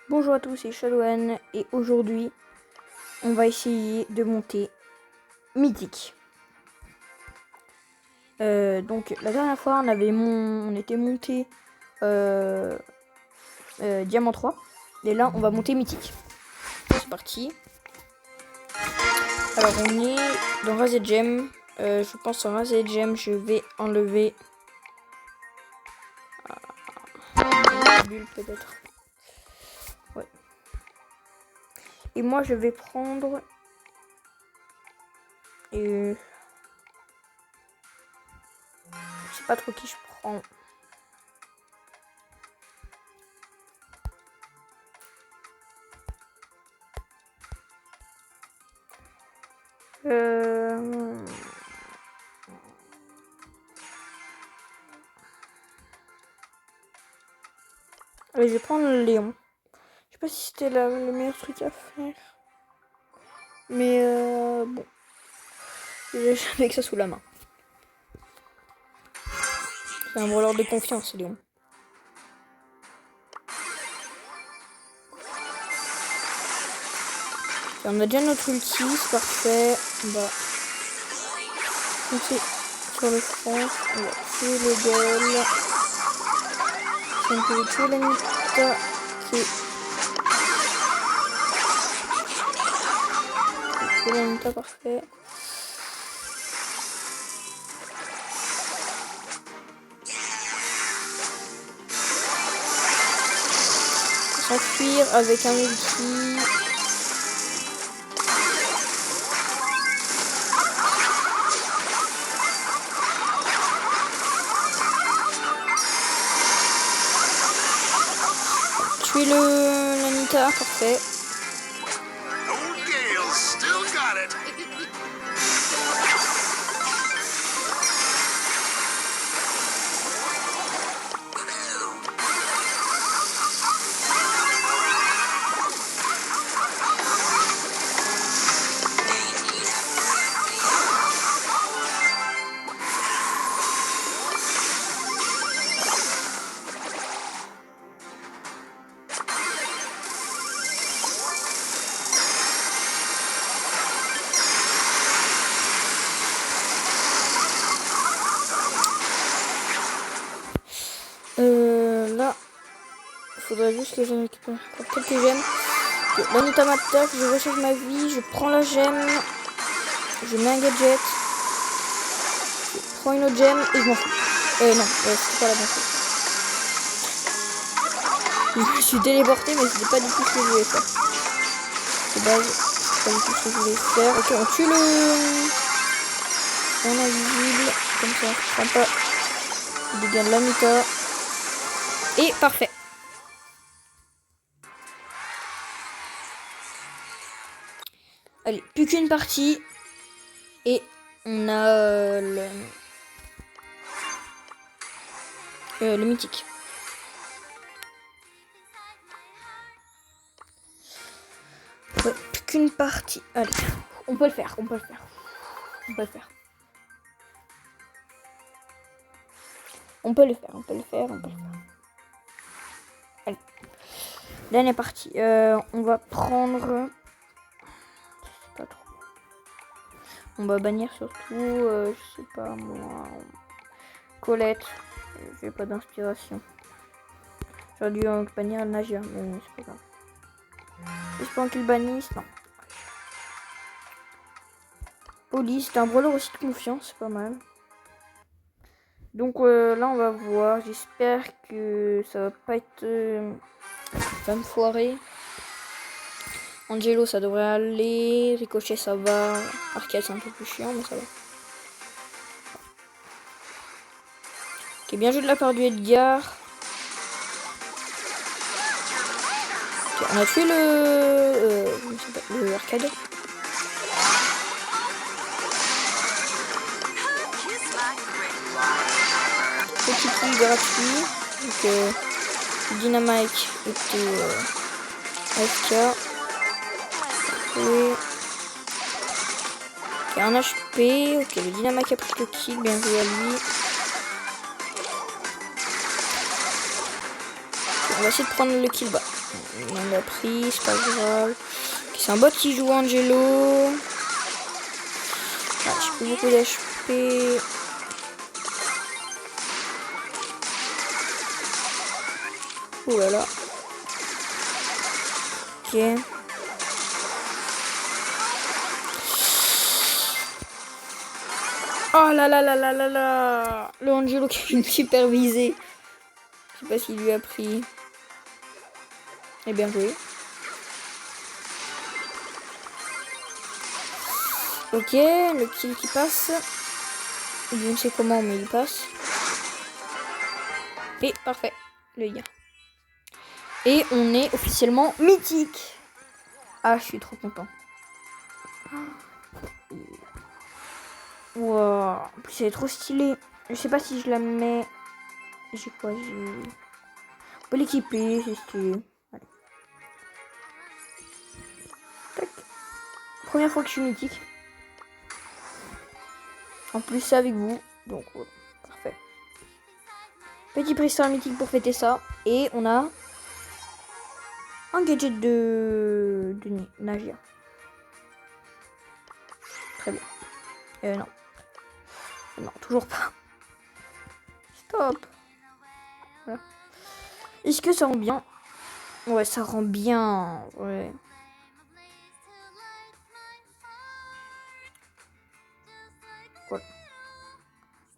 Bonjour à tous, c'est Shadowhan et aujourd'hui on va essayer de monter mythique. Donc la dernière fois on était monté diamant 3 et là on va monter mythique. C'est parti. Alors on est dans Razed Gem. Je pense en Razed Gem je vais enlever bulle peut-être. Ouais. Et moi je vais prendre je sais pas trop qui je prends. Allez, je vais prendre le Léon. Je sais pas si c'était le meilleur truc à faire. Mais bon. J'ai jamais que ça sous la main. C'est un voleur de confiance, Léon. Et on a déjà notre ulti, c'est parfait. On va foncer sur le front. On va tuer le gueule. Si on peut tuer la Nita qui est... Tuer la Nita, parfait. S'enfuir avec un ulti. Tuer la Nita, parfait. Là, il faudrait juste que je récupère encore quelques gemmes. La Nita m'attaque, je recharge ma vie, je prends la gemme, je mets un gadget, je prends une autre gemme et je m'en fous. Non, c'était pas la bonne chose. Je me suis téléporté, mais c'était pas du tout ce que je voulais faire. De base, c'est pas du tout ce que je voulais faire. Ok, on tue on a visible, comme ça, on prend pas les dégâts de la Nita. Et parfait. Allez, plus qu'une partie. Et on a le mythique. Ouais, plus qu'une partie. Allez, on peut le faire, on peut le faire. On peut le faire. On peut le faire, on peut le faire, on peut le faire. Allez. Dernière partie. On va prendre... Pas trop. On va bannir surtout, je sais pas moi... Colette. J'ai pas d'inspiration. J'aurais dû bannir Nagia, mais c'est pas grave. J'espère qu'il bannisse, non. Police, c'est un brawler aussi de confiance, c'est pas mal. Donc là on va voir, j'espère que ça va pas être... ça va me foirer. Angelo ça devrait aller, Ricochet ça va, Arcade c'est un peu plus chiant mais ça va. Ok, bien joué de la part du Edgar. Ok, on a tué le Arcade. Petit kill gratuit. Donc Dynamite était AFK. Ok, un HP. Ok, le Dynamite a pris le kill, bien joué à lui. va essayer de prendre le kill bas. On l'a pris, c'est pas grave. Okay, c'est un bot qui joue Angelo. Ah, j'ai plus beaucoup d'HP. Oh là là. Ok. Oh là là là là là là. Le Angelo qui a une super visée. Je sais pas s'il lui a pris. Eh bien joué. Ok, le kill qui passe. Je ne sais comment, mais il passe. Et parfait, le gars. Et on est officiellement mythique. Ah, je suis trop content. Wow. En plus, elle est trop stylée. Je sais pas si je la mets. J'ai quoi? On peut l'équiper, c'est stylé. Allez. Tac. Première fois que je suis mythique. En plus, c'est avec vous. Donc, ouais. Parfait. Petit président mythique pour fêter ça. Et on a un gadget de Nagia. Très bien. Non. Non, toujours pas. Stop. Voilà. Est-ce que ça rend bien? Ouais, ça rend bien. Ouais. Voilà.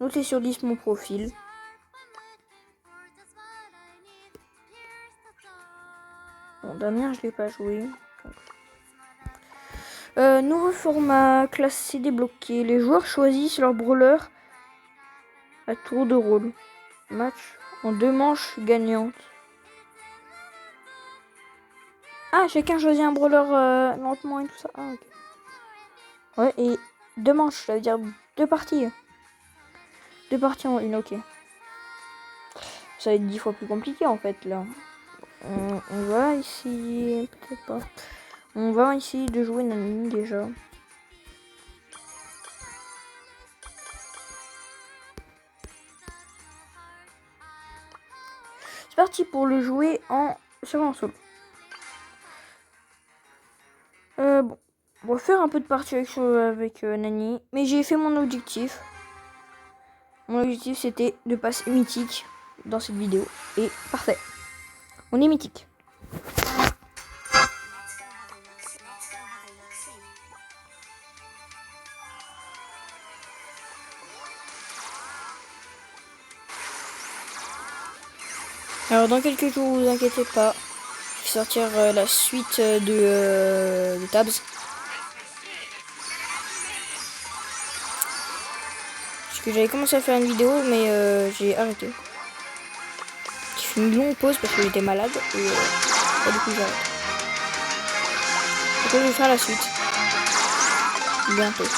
Notez sur 10 mon profil. Bon, Damien, je l'ai pas joué. Nouveau format, classe C débloqué. Les joueurs choisissent leur brawler à tour de rôle. Match en 2 manches gagnantes. Ah, chacun choisit un brawler lentement et tout ça. Ah, ok. Ouais, et 2 manches, ça veut dire 2 parties. 2 parties en une, ok. Ça va être 10 fois plus compliqué en fait là. On va essayer, peut-être pas. On va essayer de jouer Nani déjà. C'est parti pour le jouer en solo. Bon, on va faire un peu de partie avec Nani, mais j'ai fait mon objectif. Mon objectif c'était de passer mythique dans cette vidéo et parfait. On est mythique. Alors dans quelques jours, vous inquiétez pas, je vais sortir la suite de Tabs. Parce que j'avais commencé à faire une vidéo, mais j'ai arrêté. J'ai fait une longue pause parce que j'étais malade et du coup j'arrête. Donc je vais faire la suite. Bientôt.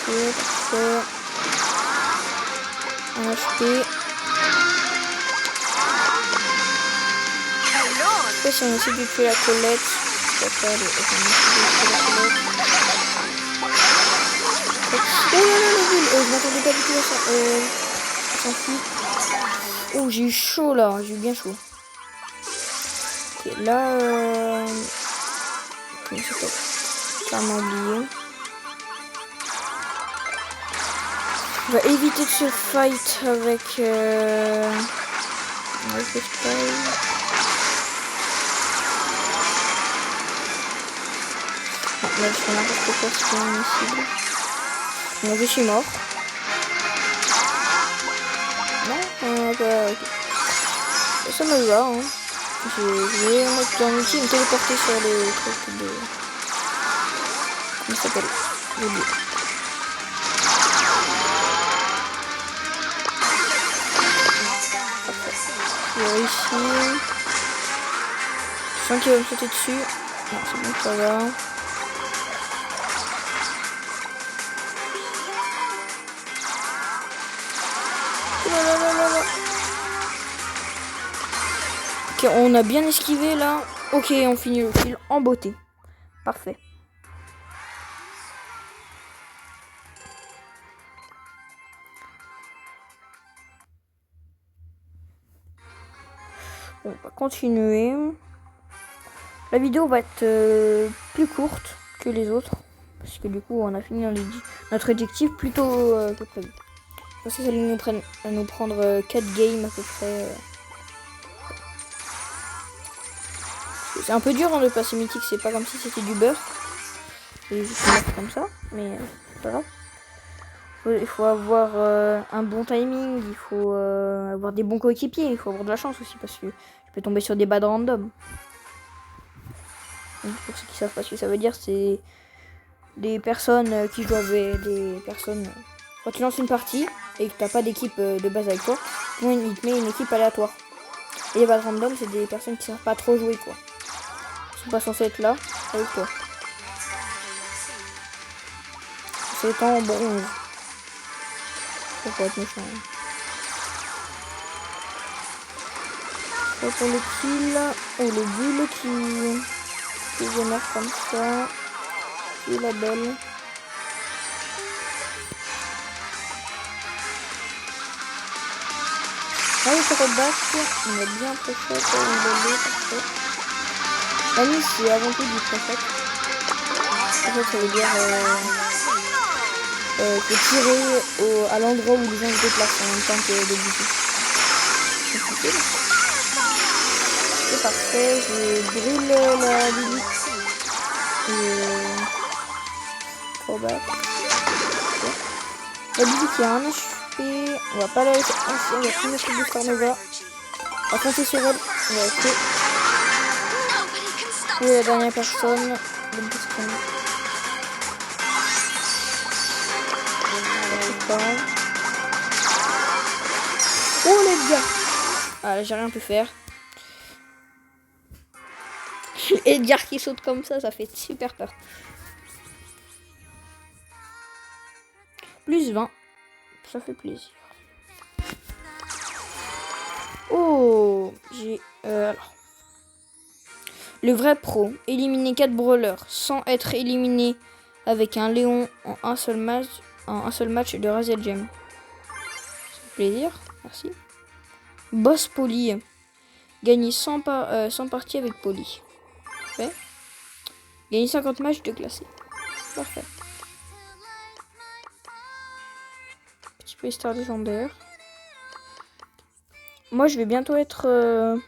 Parfait. Un HP. Après si on essaie de tuer la Colette, ça peut aller. Oh là là la ville, je m'attendais pas du tout à ça. On s'en fout. Oh j'ai eu chaud là, j'ai eu bien chaud. Ok là comment ça s'appelle? Clairement oublié. On va éviter de se fight avec le spy. Bon, là je fais n'importe quoi, c'est pas une cible. Bon, je suis mort. Non, bah, ok. Ça me va, hein. Je vais mettre dans l'outil, me téléporter sur le truc de... Comment ça s'appelle? J'ai oublié. J'ai réussi. Je sens qu'il va me sauter dessus. Non, c'est bon, ça va. Ok, on a bien esquivé là. Ok, on finit le kill en beauté. Parfait. On va continuer. La vidéo va être plus courte que les autres. Parce que du coup, on a fini notre objectif plus tôt que prévu. Parce que ça allait nous prendre 4 games à peu près. C'est un peu dur de passer mythique, c'est pas comme si c'était du beurre. Et juste mettre comme ça, mais c'est pas grave. Il faut avoir un bon timing, il faut avoir des bons coéquipiers, il faut avoir de la chance aussi parce que je peux tomber sur des bad random. Donc, pour ceux qui savent pas ce que ça veut dire, c'est des personnes qui jouent avec des personnes. Quand tu lances une partie et que t'as pas d'équipe de base avec toi, il te met une équipe aléatoire. Et les bad random, c'est des personnes qui savent pas trop jouer quoi. Ils sont pas censés être là avec toi. C'est en bronze. Ça pourrait être méchant. Pour le kill, ou le bulle qui génère comme ça. Et la belle. Ah oui, ça reback. On a bien préfet pour une belle parfait. La nuit, c'est avant tout du préfet. En fait, ça veut dire que tirer à l'endroit où les gens se déplacent en même temps que des bougies. C'est parfait, je brûle la Lilith. Comeback. La Lilith qui a un HP. On va pas la laisser ainsi, on va finir sur du Stornova. On va compter sur elle. On va essayer. Où est la dernière personne? Bonne question. Oh les gars! Ah là j'ai rien pu faire. Edgar qui saute comme ça fait super peur. Plus 20. Ça fait plaisir. Oh! J'ai... alors. Le vrai pro. Éliminer 4 brawlers sans être éliminé avec un Léon en un seul match de Razel Gem. Ça fait plaisir. Merci. Boss Poli. Gagner 100 parties avec Poli. Parfait. Gagner 50 matchs de classé. Parfait. Petit peu histoire légendaire. Moi, je vais bientôt être...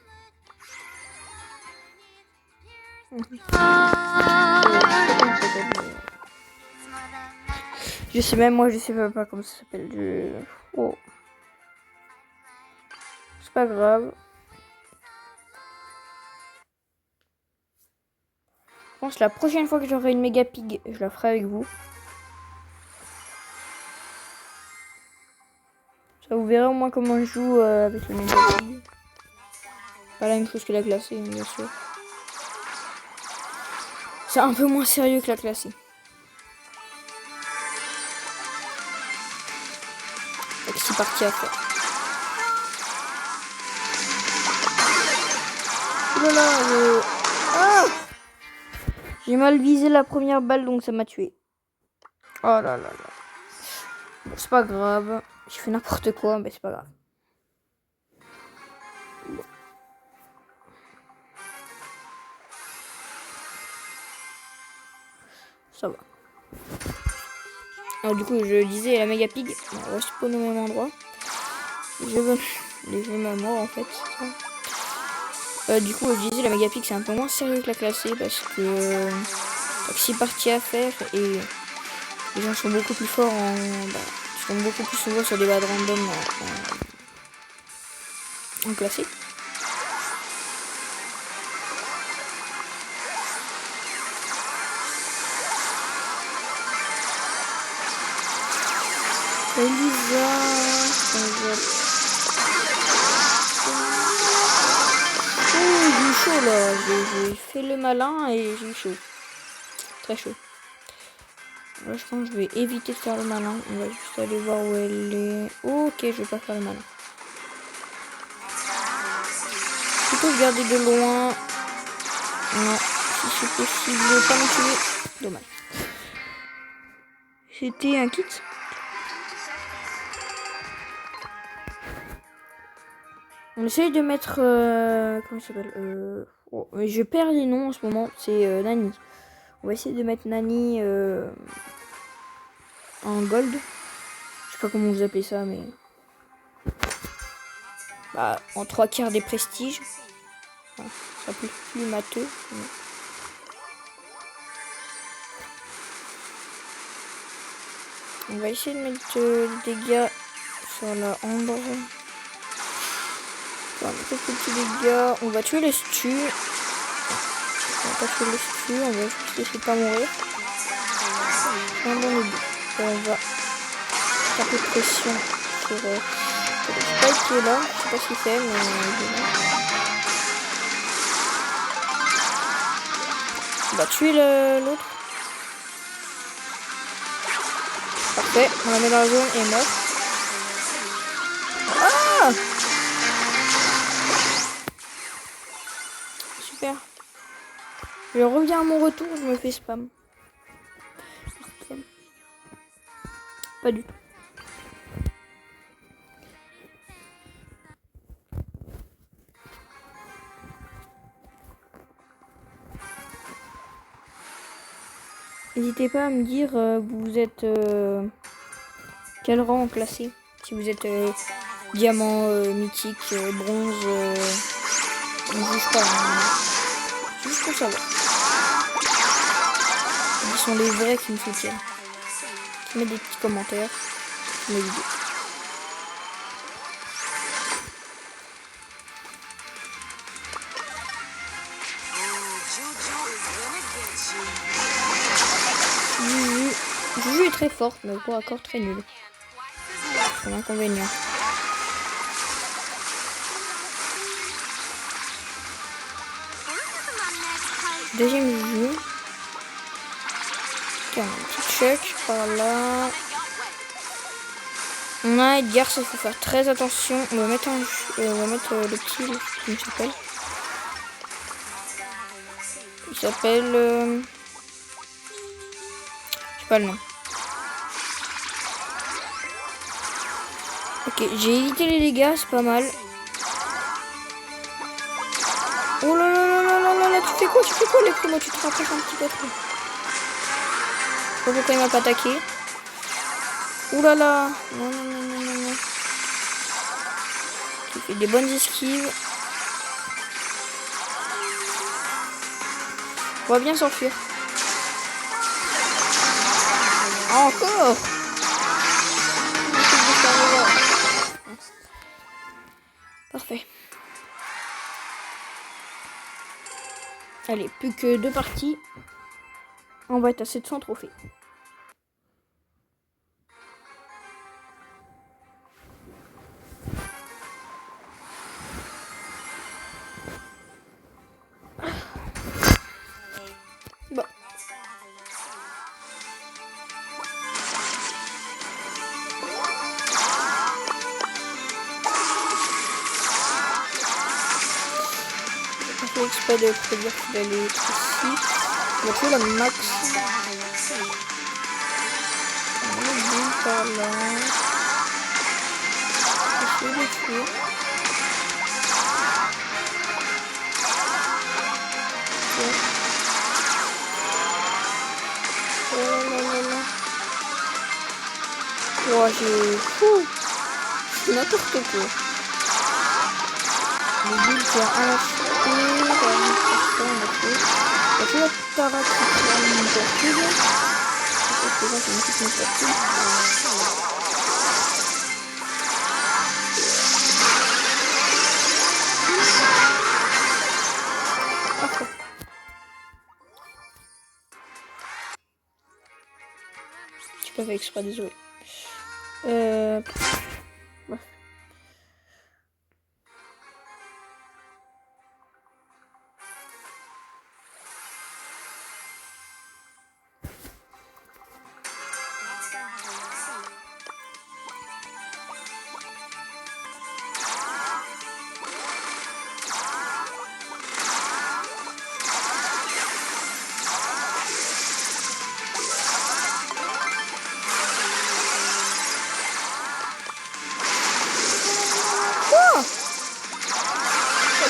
Je sais même, moi, je sais même pas comment ça s'appelle. Oh. C'est pas grave. Je pense que la prochaine fois que j'aurai une méga pig, je la ferai avec vous. Ça vous verrez au moins comment je joue avec le méga pig. Pas la même chose que la glacée, bien sûr. C'est un peu moins sérieux que la classée. Avec 6 parties à faire. Oh là là, ah, j'ai mal visé la première balle, donc ça m'a tué. Oh là là là. Bon, c'est pas grave. J'ai fait n'importe quoi, mais c'est pas grave. Bon. Ça va. Alors du coup, je disais la méga pig. On va spawn au même endroit. Je veux les jeux ma mort en fait. Du coup, je disais la méga pig c'est un peu moins sérieux que la classée parce que t'as que 6 parties à faire et les gens sont beaucoup plus forts ils sont beaucoup plus souvent sur des bad random en classé. Elisa, j'ai eu chaud là, j'ai fait le malin et j'ai eu chaud. Très chaud. Là je pense que je vais éviter de faire le malin. On va juste aller voir où elle est. Ok, je vais pas faire le malin. Plutôt regarder de loin. Non, si c'est possible, pas me tuer. Dommage. C'était un kit. On essaye de mettre... comment il s'appelle oh, je perds les noms en ce moment. C'est Nani. On va essayer de mettre Nani en gold. Je sais pas comment vous appelez ça, mais... Bah, en 3/4 des prestiges. Enfin, ça plus matheux. Mais... On va essayer de mettre des dégâts sur la Ambre. On va mettre quelques petits dégâts. On va tuer les stus. On va pas tuer les stus. On va juste essayer de pas mourir. C'est un bon début. On va taper de pression sur le Spike qui est là. Je sais pas ce qu'il fait, mais il est là. On va tuer l'autre. Parfait, on la met dans la zone et meurt. Ah! Super. Je reviens à mon retour, je me fais spam. Pas du tout. N'hésitez pas à me dire vous êtes quel rang classé. Si vous êtes diamant, mythique, bronze, on ne juge pas. Hein. C'est juste pour savoir. Ils sont les vrais qui me soutiennent. Qui mettent des petits commentaires sur mes vidéos. Juju est très forte, mais au corps à corps très nul. C'est un inconvénient. Deuxième Juju. Ok, on a un petit check par là. On a Edgar, ça faut faire très attention. On va mettre, le petit, comment il s'appelle. Il s'appelle... je sais pas le nom. Ok, j'ai évité les dégâts, c'est pas mal. Oh là là là là là là, tu fais quoi les primo? Tu te rapproches un petit peu trop. Je sais pas pourquoi il m'a pas attaqué. Ouh là là. Non, non, non, non, non, non. Tu fais des bonnes esquives. On va bien s'enfuir. Encore. Parfait. Allez, plus que 2 parties. On va être à 700 trophées. Bon. On fait exprès de prédire qu'il allait être ici. On va tuer la max. On va le par là. Je vais le tuer. Oh là là là. Oh, j'ai... Fou. C'est n'importe quoi. Le build qui a un HP, on va tuer la Tara qui prend une tortue. C'est ça, c'est une petite tortue. Parfait. J'ai pas fait exprès, désolé. Ouais.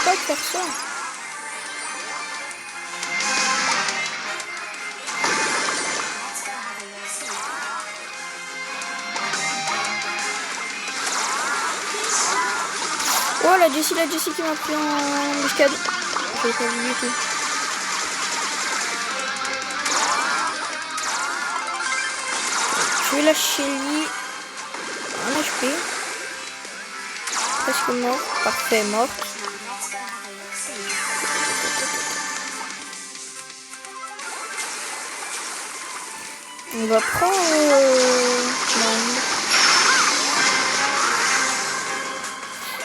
pas de faire ça. Oh la Jessie qui m'a pris en embuscade. J'avais pas vu du tout. Je vais lâcher lui. Un HP. Presque mort. Parfait, mort. On va prendre...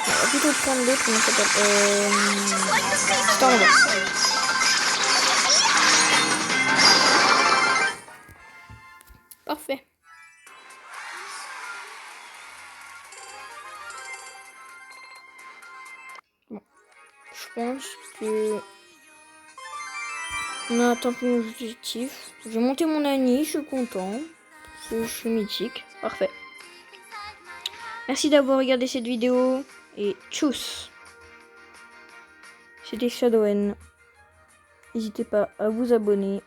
On va plutôt prendre l'autre, comment ça s'appelle Storm. Parfait. Bon. Je pense que... On a atteint mon objectif. J'ai monté mon Annie, je suis content. Je suis mythique. Parfait. Merci d'avoir regardé cette vidéo. Et tchuss. C'était Shadowen. N'hésitez pas à vous abonner.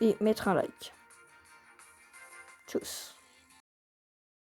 Et mettre un like. Tchuss.